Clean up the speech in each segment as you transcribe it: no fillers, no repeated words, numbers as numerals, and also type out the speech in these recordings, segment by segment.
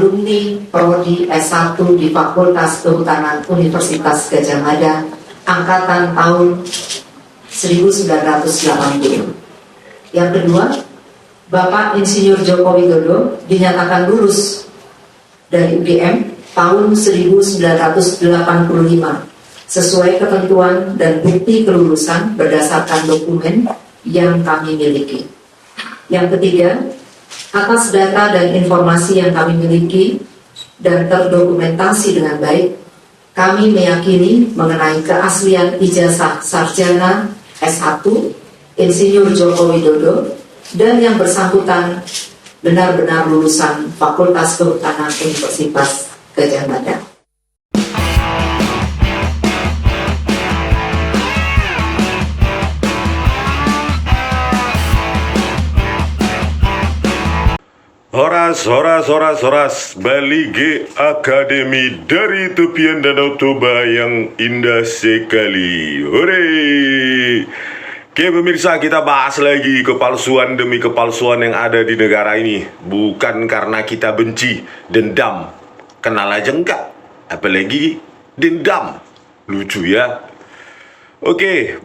alumni Prodi S1 di Fakultas Kehutanan Universitas Gadjah Mada angkatan tahun 1980. Yang kedua, Bapak Insinyur Joko Widodo dinyatakan lulus dari UGM tahun 1985 sesuai ketentuan dan bukti kelulusan berdasarkan dokumen yang kami miliki. Yang ketiga, atas data dan informasi yang kami miliki dan terdokumentasi dengan baik, kami meyakini mengenai keaslian ijazah sarjana S1 Insinyur Joko Widodo dan yang bersangkutan benar-benar lulusan Fakultas Kehutanan Universitas Gadjah Mada. Horas, Bali G Akademi dari tepian Danau Toba yang indah sekali. Hore! Oke pemirsa, kita bahas lagi kepalsuan demi kepalsuan yang ada di negara ini. Bukan karena kita benci, dendam. Kenal aja enggak? Apalagi dendam. Lucu ya. Oke,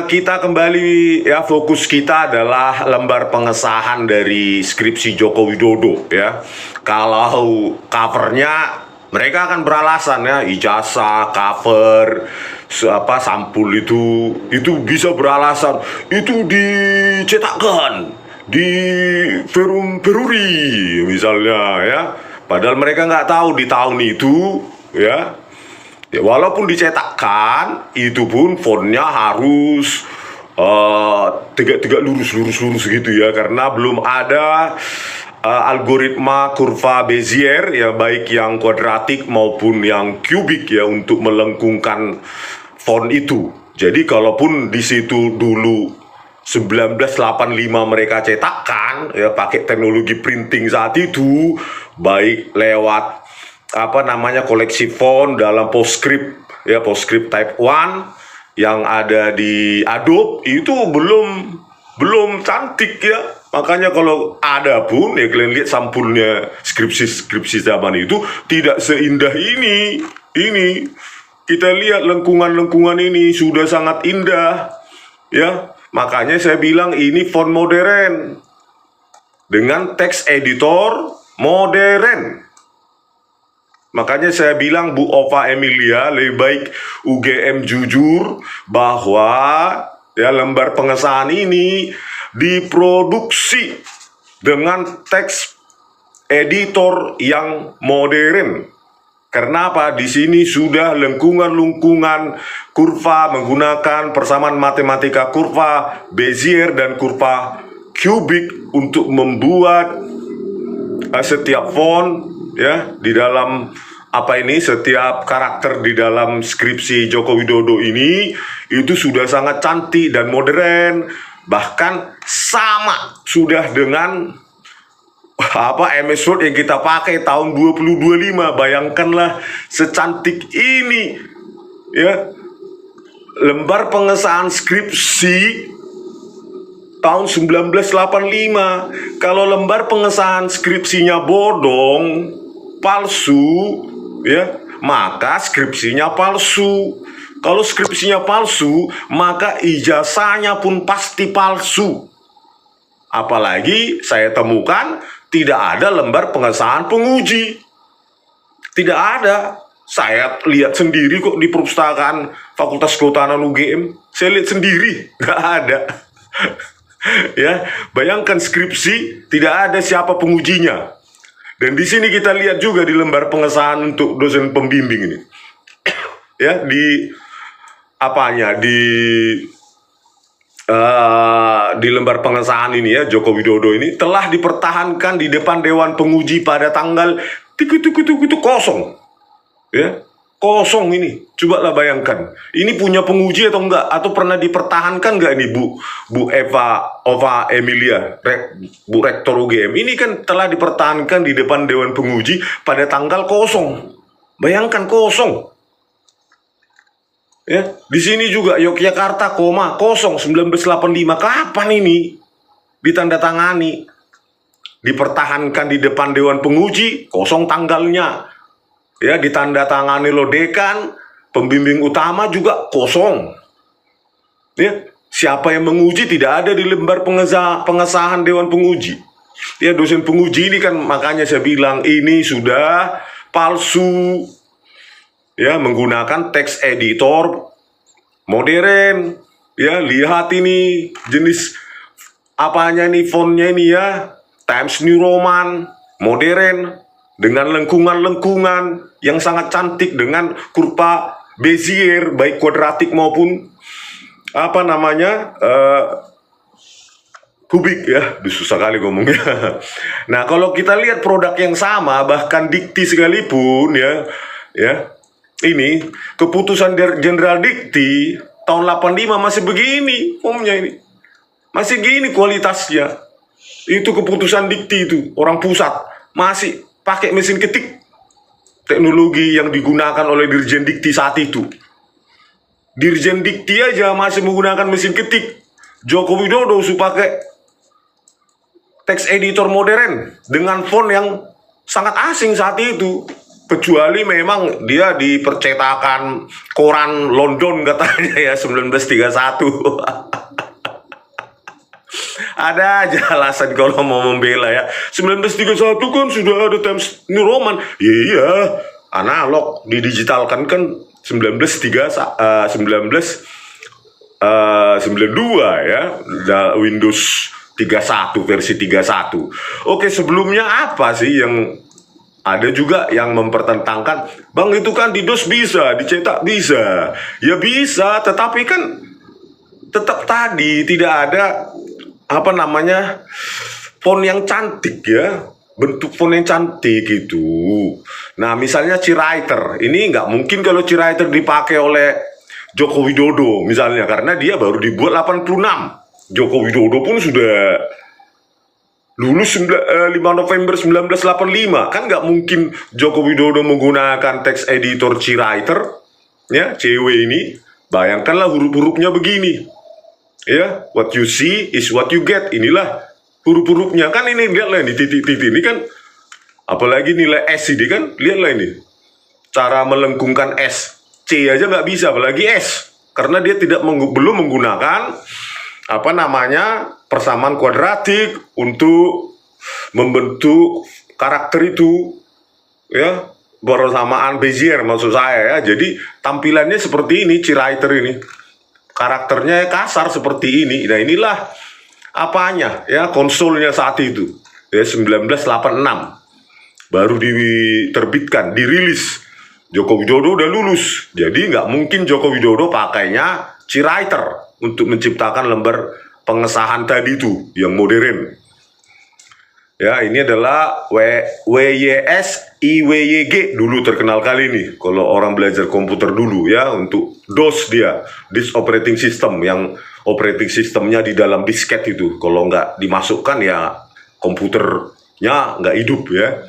kita kembali ya, fokus kita adalah lembar pengesahan dari skripsi Joko Widodo ya. Kalau covernya mereka akan beralasan ya, ijazah, cover, sampul itu bisa beralasan itu dicetakkan di Verum Peruri misalnya ya. Padahal mereka nggak tahu di tahun itu ya. Ya, walaupun dicetakkan, itu pun fontnya harus tegak-tegak lurus gitu ya, karena belum ada algoritma kurva Bezier ya, baik yang kuadratik maupun yang kubik ya, untuk melengkungkan font itu. Jadi kalaupun di situ dulu 1985 mereka cetakkan ya, pakai teknologi printing saat itu, baik lewat koleksi font dalam PostScript ya, PostScript Type 1 yang ada di Adobe, itu belum cantik ya. Makanya kalau ada pun ya, kalian lihat sampulnya skripsi zaman itu tidak seindah ini. Kita lihat lengkungan ini sudah sangat indah ya. Makanya saya bilang ini font modern dengan teks editor modern. Makanya saya bilang Bu Ova Emilia lebih baik UGM jujur bahwa ya, lembar pengesahan ini diproduksi dengan teks editor yang modern. Karena apa? Di sini sudah lengkungan kurva menggunakan persamaan matematika kurva Bezier dan kurva kubik untuk membuat setiap font ya, di dalam setiap karakter di dalam skripsi Joko Widodo ini itu sudah sangat cantik dan modern, bahkan sama sudah dengan MS Word yang kita pakai tahun 2025. Bayangkanlah secantik ini ya, lembar pengesahan skripsi tahun 1985. Kalau lembar pengesahan skripsinya bodong, palsu ya, maka skripsinya palsu. Kalau skripsinya palsu, maka ijazahnya pun pasti palsu. Apalagi saya temukan tidak ada lembar pengesahan penguji. Tidak ada. Saya lihat sendiri kok di perpustakaan Fakultas Kehutanan UGM. Saya lihat sendiri, nggak ada. Ya, bayangkan skripsi tidak ada siapa pengujinya. Dan di sini kita lihat juga di lembar pengesahan untuk dosen pembimbing ini. Ya, di lembar pengesahan ini ya, Joko Widodo ini telah dipertahankan di depan Dewan Penguji pada tanggal kosong. Ya, kosong ini. Cobalah bayangkan. Ini punya penguji atau enggak? Atau pernah dipertahankan enggak ini Bu Ova Emilia, Bu Rektor UGM? Ini kan telah dipertahankan di depan Dewan Penguji pada tanggal kosong. Bayangkan kosong. Ya, di sini juga Yogyakarta kosong 1985. Kapan ini ditandatangani? dipertahankan di depan Dewan Penguji, kosong tanggalnya. Ya, ditandatangani lo dekan, pembimbing utama juga kosong. Ya, siapa yang menguji tidak ada di lembar pengesahan Dewan Penguji. Ya, dosen penguji ini kan makanya saya bilang ini sudah palsu. Ya, menggunakan teks editor modern. Ya, lihat ini jenis apanya nih, fontnya ini ya, Times New Roman, modern, dengan lengkungan-lengkungan yang sangat cantik, dengan kurva Bezier, baik kuadratik maupun kubik ya, susah kali ngomongnya. Nah, kalau kita lihat produk yang sama, bahkan dikti sekalipun ya, ini keputusan Jenderal Dikti tahun 85 masih begini formnya ini. Masih gini kualitasnya. Itu keputusan dikti itu, orang pusat masih pakai mesin ketik. Teknologi yang digunakan oleh Dirjen Dikti saat itu. Dirjen Dikti aja masih menggunakan mesin ketik. Joko Widodo sudah pakai teks editor modern dengan font yang sangat asing saat itu. Kecuali memang dia di percetakan koran London katanya ya, 1931. Ada aja alasan kalau mau membela ya. 1931 kan sudah ada Times New Roman. Iya, analog didigitalkan kan 1992 ya. Windows 31 versi 31. Oke, sebelumnya apa sih yang ada juga yang mempertentangkan, Bang, itu kan di DOS bisa, dicetak bisa. Ya bisa, tetapi kan tetap tadi tidak ada font yang cantik ya, bentuk font yang cantik itu. Nah, misalnya Cewriter, ini nggak mungkin kalau Cewriter dipakai oleh Joko Widodo misalnya, karena dia baru dibuat 86. Joko Widodo pun sudah lulus 5 November 1985. Kan nggak mungkin Joko Widodo menggunakan teks editor Cewriter ya, CW ini. Bayangkanlah huruf-hurufnya begini ya, what you see is what you get. Inilah huruf-hurufnya kan, ini lihatlah ini titik-titik ini kan, apalagi nilai S ini kan, lihatlah ini cara melengkungkan S, C aja nggak bisa apalagi S, karena dia belum menggunakan persamaan kuadratik untuk membentuk karakter itu ya, persamaan Bezier maksud saya ya. Jadi tampilannya seperti ini, Cewriter ini karakternya kasar seperti ini. Nah, inilah apanya ya, konsolnya saat itu ya, 1986 baru diterbitkan, dirilis. Joko Widodo udah lulus, jadi nggak mungkin Joko Widodo pakainya Cewriter untuk menciptakan lembar pengesahan tadi itu yang modern. Ya, ini adalah WYS IWYG dulu terkenal kali nih kalau orang belajar komputer dulu ya, untuk DOS dia, disk operating system, yang operating systemnya di dalam disket itu. Kalau nggak dimasukkan ya komputernya nggak hidup ya.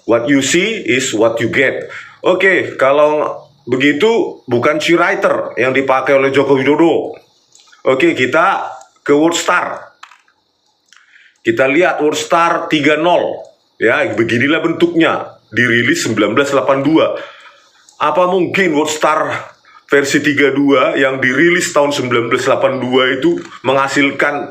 What you see is what you get. Oke, kalau begitu bukan Cewriter yang dipakai oleh Joko Widodo. Oke, kita ke WordStar. Kita lihat WordStar 3.0 ya, beginilah bentuknya, dirilis 1982. Apa mungkin WordStar versi 32 yang dirilis tahun 1982 itu menghasilkan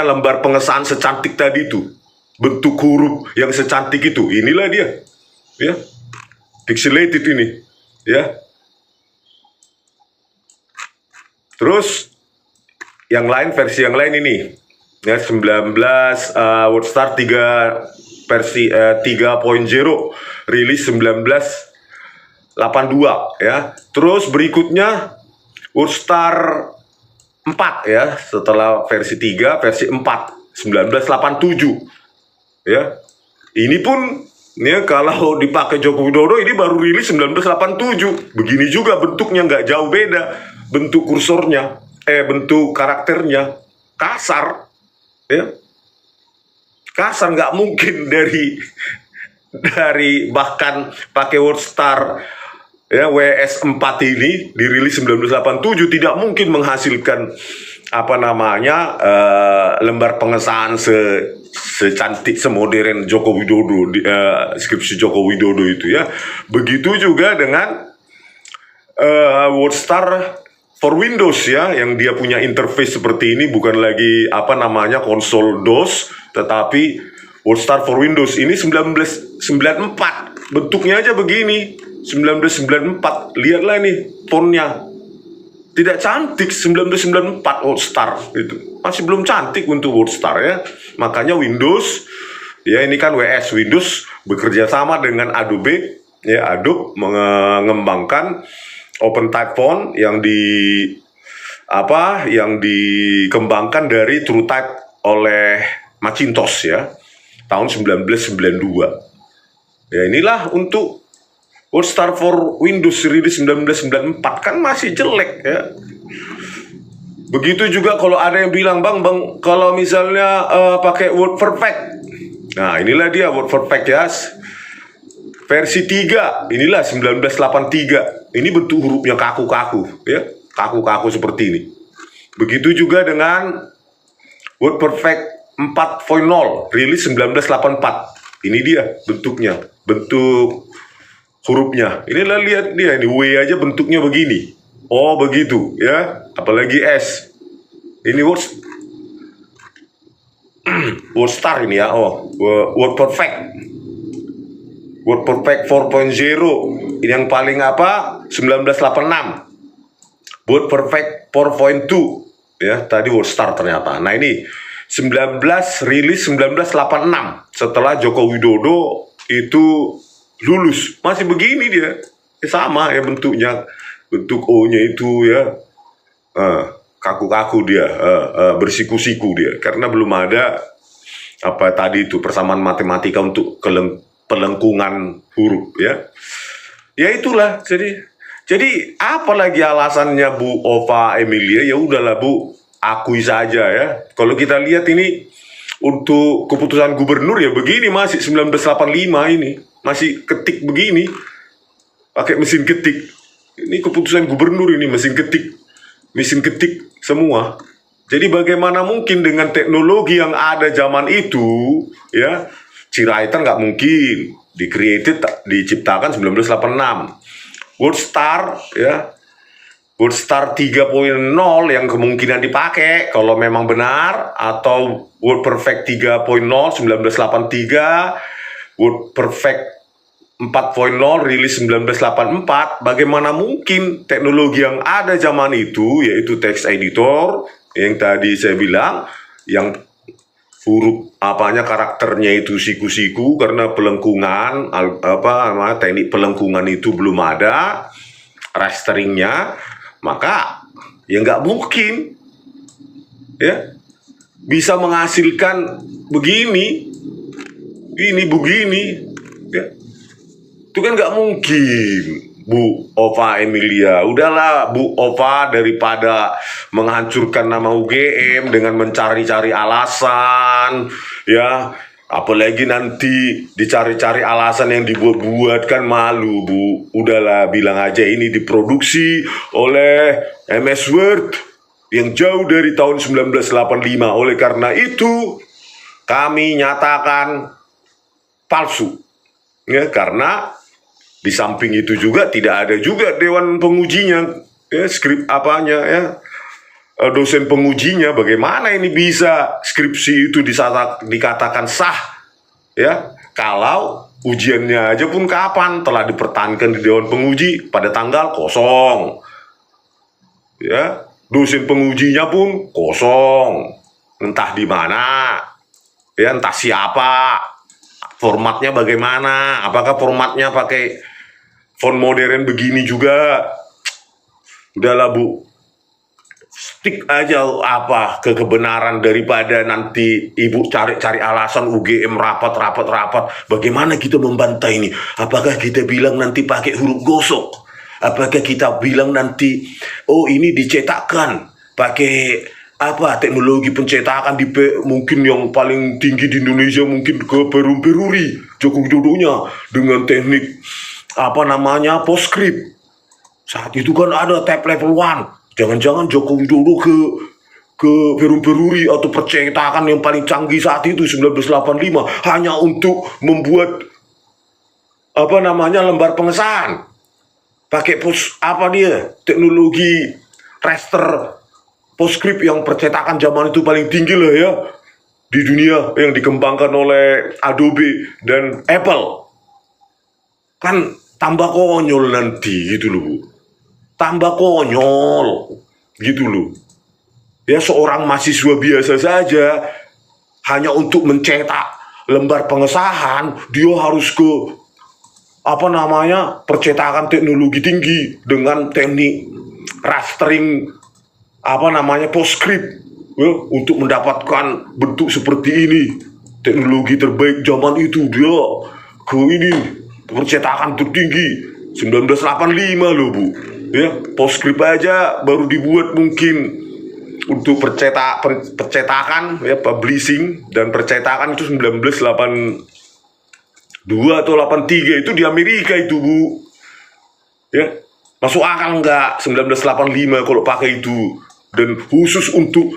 lembar pengesahan secantik tadi itu, bentuk huruf yang secantik itu? Inilah dia ya, pixelated ini ya. Terus yang lain, versi yang lain ini ya, WordStar 3 versi 3.0 rilis 1982 ya. Terus berikutnya WordStar 4 ya, setelah versi 3, versi 4 1987 ya. Ini pun ya, kalau dipakai Joko Widodo ini baru rilis 1987. Begini juga bentuknya, nggak jauh beda bentuk kursornya, bentuk karakternya kasar ya, kasar. Nggak mungkin dari bahkan pakai WordStar ya, WS4 ini dirilis 1987 tidak mungkin menghasilkan apa namanya lembar pengesahan secantik semodern Joko Widodo skripsi Joko Widodo itu ya. Begitu juga dengan WordStar for Windows ya, yang dia punya interface seperti ini, bukan lagi apa namanya konsol DOS, tetapi WordStar for Windows ini 1994, bentuknya aja begini. 1994, lihatlah nih fontnya, tidak cantik. 1994 WordStar itu masih belum cantik untuk WordStar ya. Makanya Windows ya, ini kan Windows bekerja sama dengan Adobe ya, Adobe mengembangkan OpenType font yang dikembangkan dari TrueType oleh Macintosh ya, tahun 1992. Ya, inilah untuk WordStar for Windows rilis 1994, kan masih jelek ya. Begitu juga kalau ada yang bilang, bang kalau misalnya pakai WordPerfect. Nah, inilah dia WordPerfect ya, versi 3, inilah 1983. Ini bentuk hurufnya kaku-kaku ya, kaku-kaku seperti ini. Begitu juga dengan WordPerfect 4.0 rilis 1984. Ini dia bentuknya, bentuk hurufnya. Inilah, lihat dia, ini W aja bentuknya begini. Oh begitu ya, apalagi S. Ini WordStar ini ya. Oh, WordPerfect 4.0 ini yang paling 1986. WordPerfect 4.2 ya, tadi WordStar ternyata. Nah, ini rilis 1986, setelah Joko Widodo itu lulus. Masih begini dia, sama ya bentuknya, bentuk O-nya itu ya, kaku-kaku dia, bersiku-siku dia, karena belum ada apa tadi itu persamaan matematika untuk pelengkungan huruf ya. Ya itulah, jadi apa lagi alasannya Bu Ova Emilia? Ya udahlah Bu, akui saja ya. Kalau kita lihat ini untuk keputusan gubernur ya begini, masih 1985 ini, masih ketik begini, pakai mesin ketik. Ini keputusan gubernur, ini mesin ketik semua. Jadi bagaimana mungkin dengan teknologi yang ada zaman itu ya, Ciraiter nggak mungkin diciptakan 1986. WordStar ya, WordStar 3.0 yang kemungkinan dipakai kalau memang benar, atau WordPerfect 3.0 1983, WordPerfect 4.0 rilis 1984. Bagaimana mungkin teknologi yang ada zaman itu, yaitu text editor yang tadi saya bilang, yang huruf karakternya itu siku-siku karena pelengkungan, teknik pelengkungan itu belum ada, rasteringnya, maka ya nggak mungkin ya bisa menghasilkan begini ya. Itu kan nggak mungkin, Bu Ova Emilia. Udahlah Bu Ova, daripada menghancurkan nama UGM dengan mencari-cari alasan ya, apalagi nanti dicari-cari alasan yang dibuat-buat, kan malu Bu. Udahlah, bilang aja ini diproduksi oleh MS Word yang jauh dari tahun 1985. Oleh karena itu kami nyatakan palsu ya, karena di samping itu juga tidak ada juga dewan pengujinya ya, dosen pengujinya. Bagaimana ini bisa skripsi itu dikatakan sah ya, kalau ujiannya aja pun kapan telah dipertahankan di dewan penguji pada tanggal kosong ya, dosen pengujinya pun kosong, entah di mana ya, entah siapa, formatnya bagaimana, apakah formatnya pakai font modern begini juga. Udahlah Bu, stick aja kebenaran, daripada nanti Ibu cari-cari alasan UGM rapat. Bagaimana kita membantah ini? Apakah kita bilang nanti pakai huruf gosok? Apakah kita bilang nanti ini dicetakkan pakai teknologi pencetakan mungkin yang paling tinggi di Indonesia, mungkin ke Peruri Joko Widodonya dengan teknik PostScript. Saat itu kan ada type level 1. Jangan-jangan Joko Widodo ke ke Perum-Peruri atau percetakan yang paling canggih saat itu 1985 hanya untuk membuat lembar pengesahan pakai teknologi raster PostScript yang percetakan zaman itu paling tinggi lah ya di dunia, yang dikembangkan oleh Adobe dan Apple. Kan tambah konyol nanti gitu loh Bu, tambah konyol gitu loh ya. Seorang mahasiswa biasa saja hanya untuk mencetak lembar pengesahan dia harus ke percetakan teknologi tinggi dengan teknik rastering PostScript ya, untuk mendapatkan bentuk seperti ini. Teknologi terbaik zaman itu dia ke ini percetakan tertinggi 1985 loh Bu ya. PostScript aja baru dibuat mungkin untuk percetakan ya, publishing dan percetakan itu 1982 atau 83 itu di Amerika itu Bu ya. Masuk akal nggak 1985 kalau pakai itu, dan khusus untuk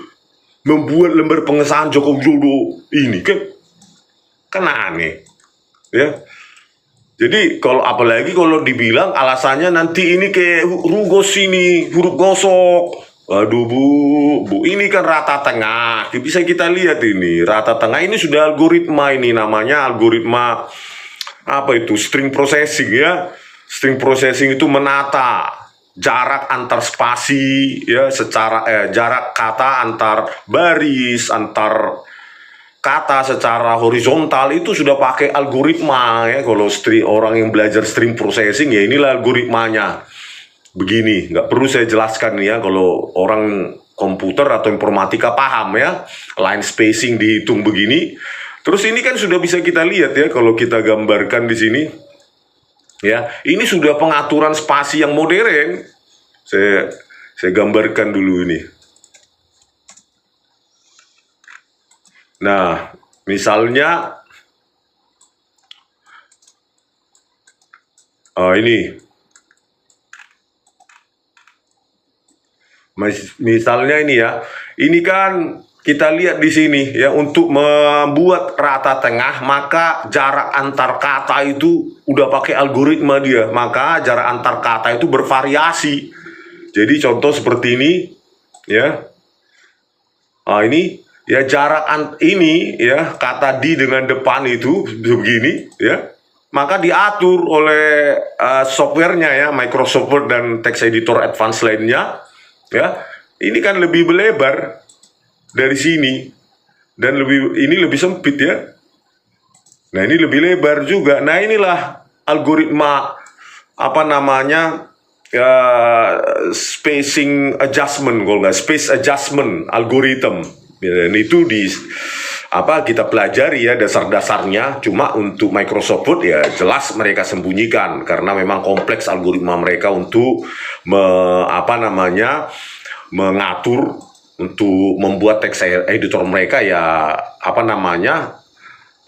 membuat lembar pengesahan Joko Widodo ini kan aneh ya. Jadi apalagi kalau dibilang alasannya nanti ini kayak rugos ini, huruf gosok. Aduh Bu, ini kan rata tengah. Bisa kita lihat ini rata tengah ini sudah algoritma, ini namanya algoritma string processing ya. String processing itu menata jarak antar spasi ya, jarak kata antar baris, antar kata secara horizontal itu sudah pakai algoritma ya. Kalau orang yang belajar string processing ya inilah algoritmanya. Begini, nggak perlu saya jelaskan ya, kalau orang komputer atau informatika paham ya, line spacing dihitung begini. Terus ini kan sudah bisa kita lihat ya, kalau kita gambarkan di sini ya, ini sudah pengaturan spasi yang modern. Saya gambarkan dulu ini. Nah, misalnya misalnya ini ya, ini kan kita lihat di sini ya, untuk membuat rata tengah maka jarak antar kata itu udah pakai algoritma dia, maka jarak antar kata itu bervariasi. Jadi contoh seperti ini ya, ini ya jarak ini ya, kata di dengan depan itu begini ya, maka diatur oleh softwarenya ya, Microsoft Word dan text editor advance lainnya ya. Ini kan lebih melebar dari sini dan ini lebih sempit ya. Nah ini lebih lebar juga. Nah inilah algoritma spacing adjustment, kalau nggak space adjustment algorithm. Dan itu kita pelajari ya dasar-dasarnya. Cuma untuk Microsoft Word ya jelas mereka sembunyikan karena memang kompleks algoritma mereka untuk mengatur, untuk membuat text editor mereka ya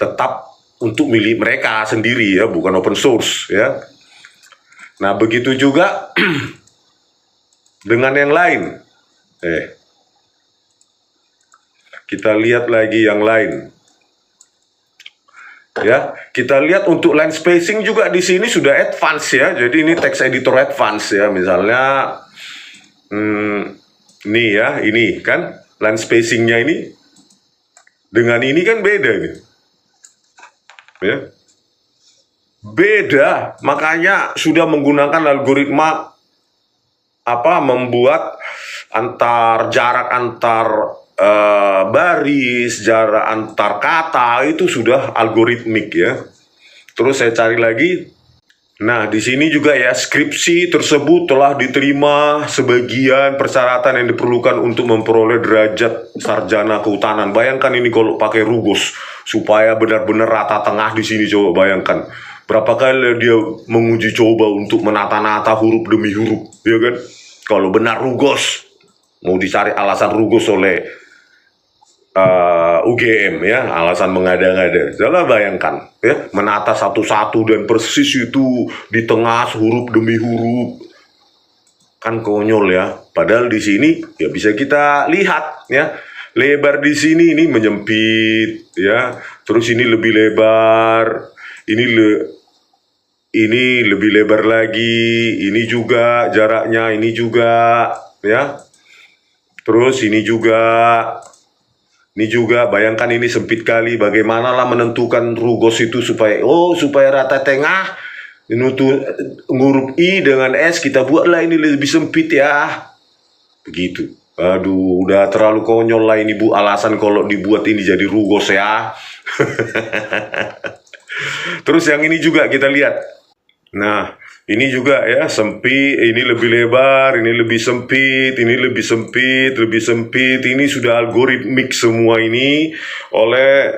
tetap untuk milik mereka sendiri ya, bukan open source ya. Nah begitu juga dengan yang lain. Kita lihat lagi yang lain. Ya, kita lihat untuk line spacing juga di sini sudah advance ya. Jadi ini text editor advance ya. Misalnya ini kan line spacingnya ini dengan ini kan beda nih. Ya. Beda, makanya sudah menggunakan algoritma membuat jarak antar baris, jarak antar kata itu sudah algoritmik ya. Terus saya cari lagi. Nah, di sini juga ya, skripsi tersebut telah diterima sebagian persyaratan yang diperlukan untuk memperoleh derajat sarjana kehutanan. Bayangkan ini kalau pakai rugos supaya benar-benar rata tengah di sini, coba bayangkan. Berapa kali dia menguji coba untuk menata-nata huruf demi huruf, ya kan? Kalau benar rugos, mau dicari alasan rugos oleh UGM ya, alasan mengada-ngada. Jangan bayangkan ya, menata satu-satu dan persis itu di tengah huruf demi huruf. Kan konyol ya. Padahal di sini ya bisa kita lihat ya. Lebar di sini ini menyempit ya. Terus ini lebih lebar. Ini lebih lebar lagi. Ini juga jaraknya, ini juga ya. Terus ini juga bayangkan ini sempit kali. Bagaimana lah menentukan rugos itu supaya rata tengah. Ini tuh huruf I dengan S kita buatlah ini lebih sempit ya. Begitu. Aduh, udah terlalu konyol lah ini Bu alasan kalau dibuat ini jadi rugos ya. Terus yang ini juga kita lihat. Nah, ini juga ya sempit, ini lebih lebar, ini lebih sempit, ini lebih sempit, lebih sempit. Ini sudah algoritmik semua ini oleh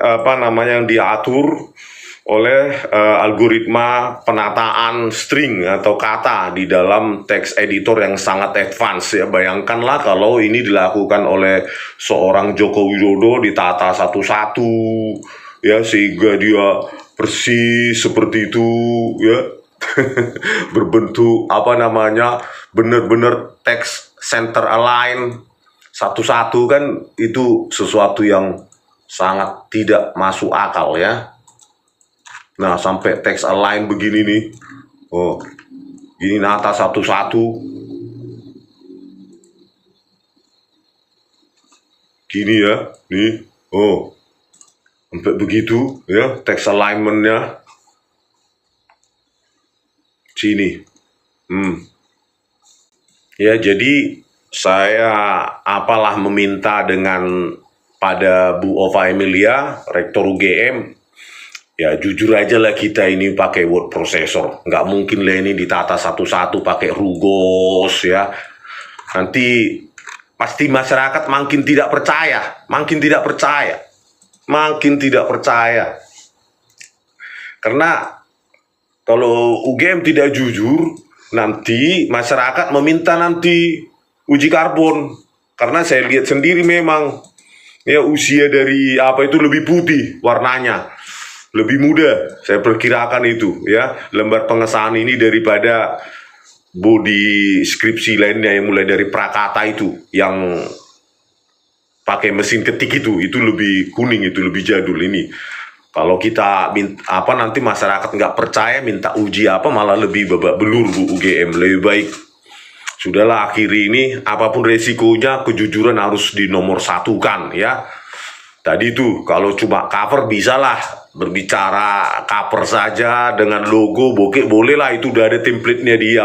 yang diatur oleh algoritma penataan string atau kata di dalam text editor yang sangat advance ya. Bayangkanlah kalau ini dilakukan oleh seorang Joko Widodo ditata satu-satu ya sehingga dia persis seperti itu ya. Berbentuk benar-benar text center align satu-satu kan itu sesuatu yang sangat tidak masuk akal ya. Nah, sampai text align begini nih. Oh, ini nata satu-satu. Gini ya, nih. Oh, sampai begitu ya text alignmentnya. Sini. Ya, jadi saya meminta dengan pada Bu Ova Emilia, Rektor UGM. Ya jujur aja lah kita ini pakai word processor. Nggak mungkin lah ini ditata satu-satu pakai rugos ya. Nanti pasti masyarakat makin tidak percaya. Karena kalau UGM tidak jujur, nanti masyarakat meminta nanti uji karbon. Karena saya lihat sendiri memang ya usia dari lebih putih warnanya. Lebih muda, saya perkirakan itu ya lembar pengesahan ini daripada body skripsi lainnya yang mulai dari prakata itu yang pakai mesin ketik itu lebih kuning, itu lebih jadul ini. Kalau kita nanti masyarakat nggak percaya minta uji malah lebih babak belur Bu UGM. Lebih baik sudahlah akhiri ini apapun resikonya kejujuran harus dinomorsatukan ya. Tadi itu kalau cuma cover bisalah berbicara cover saja dengan logo bokeh boleh lah, itu udah ada template-nya di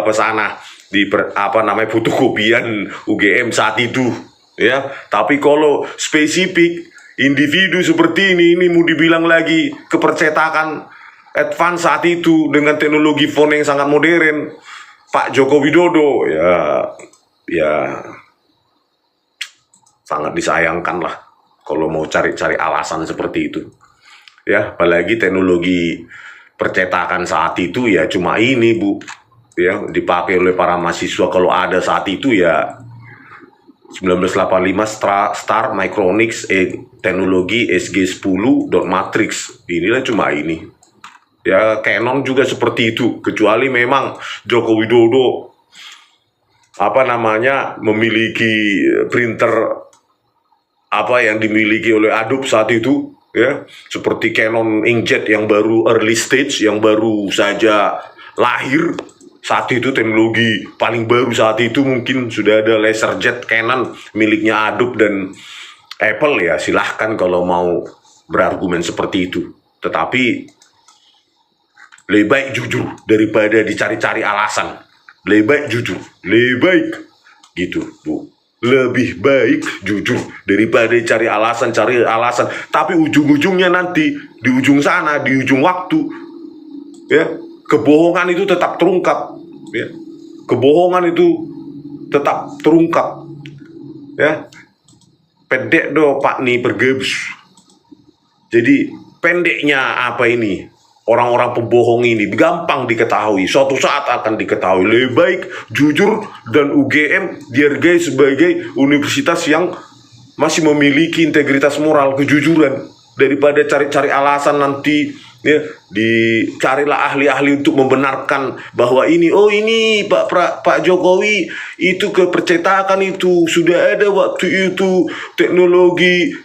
fotokopian UGM saat itu ya. Tapi kalau spesifik individu seperti ini mau dibilang lagi kepercetakan advance saat itu dengan teknologi font yang sangat modern Pak Joko Widodo ya sangat disayangkan lah kalau mau cari-cari alasan seperti itu ya. Apalagi teknologi percetakan saat itu ya cuma ini Bu ya dipakai oleh para mahasiswa kalau ada saat itu ya 1985 Star Micronics teknologi SG10 dot matrix, inilah cuma ini ya. Canon juga seperti itu, kecuali memang Joko Widodo memiliki printer yang dimiliki oleh Adobe saat itu ya, seperti Canon inkjet yang baru early stage, yang baru saja lahir saat itu, teknologi paling baru saat itu mungkin sudah ada LaserJet Canon miliknya Adobe dan Apple ya, silahkan kalau mau berargumen seperti itu. Tetapi lebih baik jujur daripada dicari-cari alasan. Lebih baik jujur, lebih baik gitu Bu. Lebih baik jujur daripada cari alasan. Tapi ujung-ujungnya nanti di ujung sana, di ujung waktu ya, kebohongan itu tetap terungkap ya. Kebohongan itu tetap terungkap ya. Pendek do Pak nih pergebus. Jadi pendeknya orang-orang pembohong ini gampang diketahui, suatu saat akan diketahui. Lebih baik jujur, dan UGM dihargai sebagai universitas yang masih memiliki integritas moral, kejujuran Daripada cari-cari alasan nanti ya, dicarilah ahli-ahli untuk membenarkan bahwa ini Pak Jokowi itu kepercetakan itu sudah ada waktu itu teknologi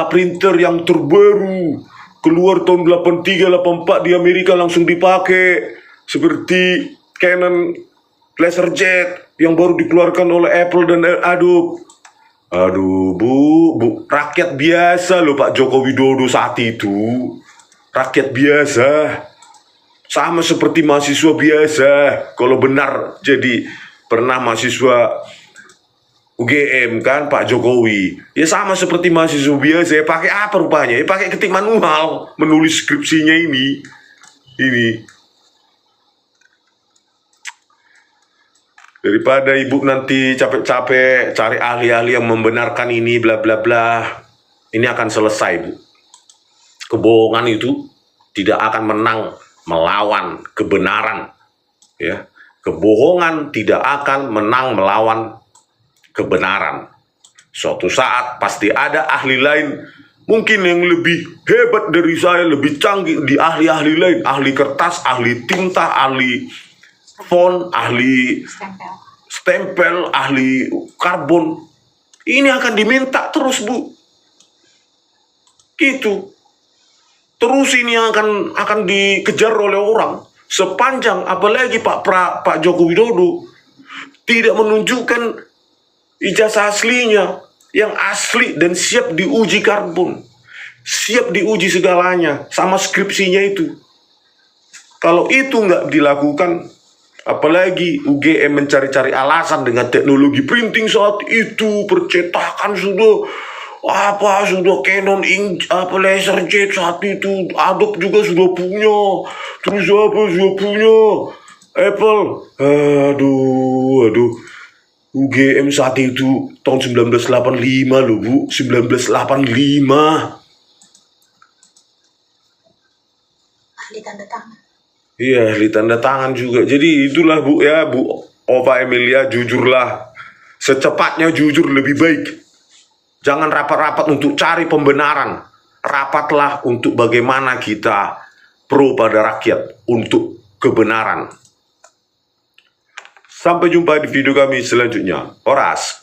printer yang terbaru keluar tahun 83 84 di Amerika langsung dipakai, seperti Canon LaserJet yang baru dikeluarkan oleh Apple dan Adobe. Aduh bu, rakyat biasa loh Pak Joko Widodo saat itu. Rakyat biasa. Sama seperti mahasiswa biasa. Kalau benar jadi pernah mahasiswa UGM kan Pak Jokowi. Ya sama seperti mahasiswa biasa. Ya pakai apa rupanya? Ya pakai ketik manual menulis skripsinya ini. Daripada ibu nanti capek-capek cari ahli-ahli yang membenarkan ini bla bla bla, ini akan selesai bu. Kebohongan itu tidak akan menang melawan kebenaran, ya. Kebohongan tidak akan menang melawan kebenaran. Suatu saat pasti ada ahli lain, mungkin yang lebih hebat dari saya, lebih canggih di ahli-ahli lain, ahli kertas, ahli tinta, ahli font, ahli stempel, ahli karbon. Ini akan diminta terus bu, gitu. Terus ini akan dikejar oleh orang sepanjang, apalagi Pak Joko Widodo tidak menunjukkan ijazah aslinya yang asli dan siap diuji karbon, siap diuji segalanya sama skripsinya itu. Kalau itu nggak dilakukan, apalagi UGM mencari-cari alasan dengan teknologi printing saat itu, percetakan sudah Canon LaserJet saat itu, Adobe juga sudah punya, terus sudah punya, Apple, aduh, UGM saat itu tahun 1985 loh bu, 1985. Ahli tanda tangan. Iya, ahli tanda tangan juga. Jadi itulah bu ya, Bu Ova Emilia, jujurlah. Secepatnya jujur lebih baik. Jangan rapat-rapat untuk cari pembenaran. Rapatlah untuk bagaimana kita pro pada rakyat untuk kebenaran. Sampai jumpa di video kami selanjutnya. Horas.